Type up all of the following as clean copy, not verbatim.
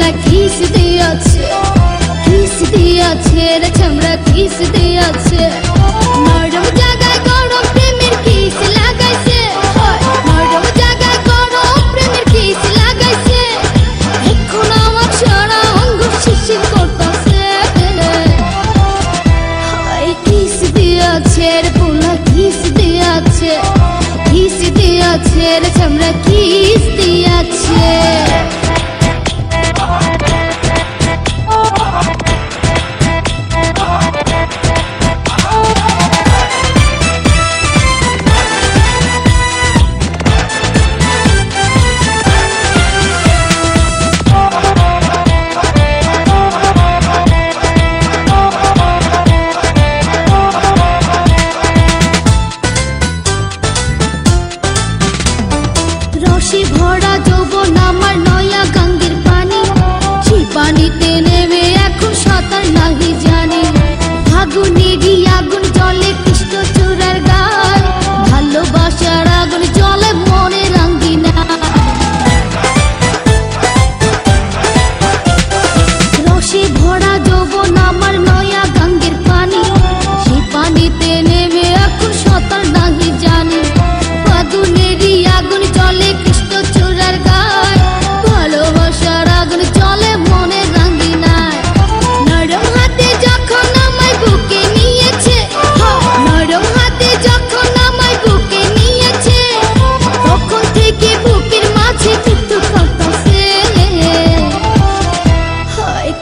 চামড়া কিস দিয়েছে, কিস দিয়েছে রে চামড়া কিস দিয়েছে। নরম জায়গায় গরম প্রেমের কিস লাগাইছে, নরম জায়গায় গরম প্রেমের কিস লাগাইছে। এখন আমার সারা অঙ্গ শিশির করতেছে। কিস দিয়েছে রে পোলা কিস দিয়েছে, কিস দিয়েছে রে চামড়া কিস দিয়েছে। রসে ভরা যৌবন আমার নয়া গঙ্গের পানি, সেই পানিতে নেমে এখন সাঁতার নাহি জানি। ফাগুনেরই আগুন জলে কৃষ্ণ চূড়ার গায়, ভালোবাসার আগুন জলে মনে রাঙ্গিনা। রসে ভরা যৌবন আমার নয়া গঙ্গের পানি, সেই পানিতে নেমে এখন সাঁতার নাহি জানি। ফাগুনেরই আগুন জলে কৃষ্ণ চূড়ার গায়, ভালোবাসার আগুন জলে মনে রাঙ্গিনায়। নরম হাতে যখন আমায় বুকে নিয়েছে, নরম হাতে যখন আমায় বুকে নিয়েছে, তখন থেকে বুকের মাঝে টুকটুক করতেছে।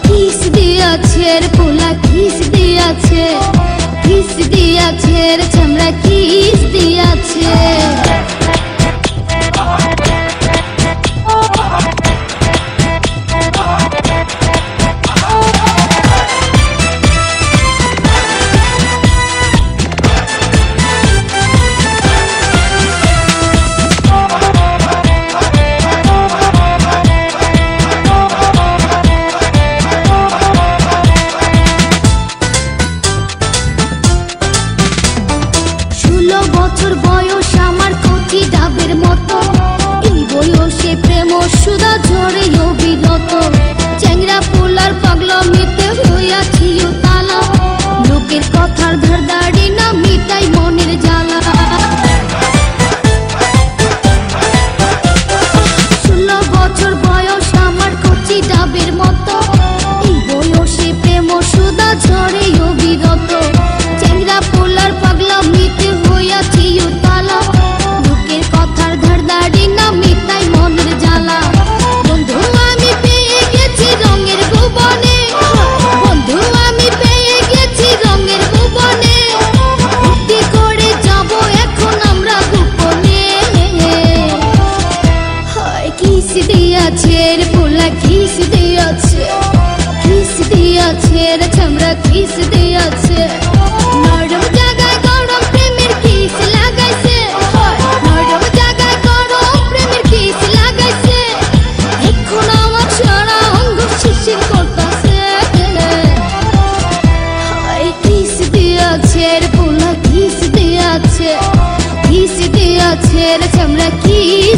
কিস দিয়েছে রে পোলা কিস দিয়েছে, কিস দিয়েছে রে চামড়া কিস দিয়েছে। বছর বয়স আমার কচি ডাবের মতো, এই বয়সে প্রেম সুধা ঝরে অবিরত। চ্যাংরা পোলার পাগলামিতে হইয়াছি তালা, লোকের কথার ধারদাড়ি না মিটাই মনের জ্বালা। 16 বছর বয়স আমার কচি ডাবের মতো, এই বয়সে প্রেম সুধা ঝরে অবিরত। চ্যাংরা পোলার পাগলামিতে হইয়াছি তালা, লোকের কথার ধারদাড়ি না মিটাই মনের জ্বালা। বন্ধু আমি পেয়ে গেছি রঙের ভুবনে, বন্ধু আমি পেয়ে গেছি রঙের ভুবনে। ভক্তি করে যাব এখন আমরা গোপনে। কিস দিয়েছে রে পোলা কিস দিয়েছে, কিস দিয়েছে রে চামড়া কিস দিয়েছে। নরম জায়গায় গরম প্রেমের কিস লাগাইছে, নরম জায়গায় গরম প্রেমের কিস লাগাইছে। এখন আমার সারা অঙ্গ শিশির করতেছে। কিস দিয়েছে রে পোলা কিস দিয়েছে, কিস দিয়েছে রে চামড়া কিস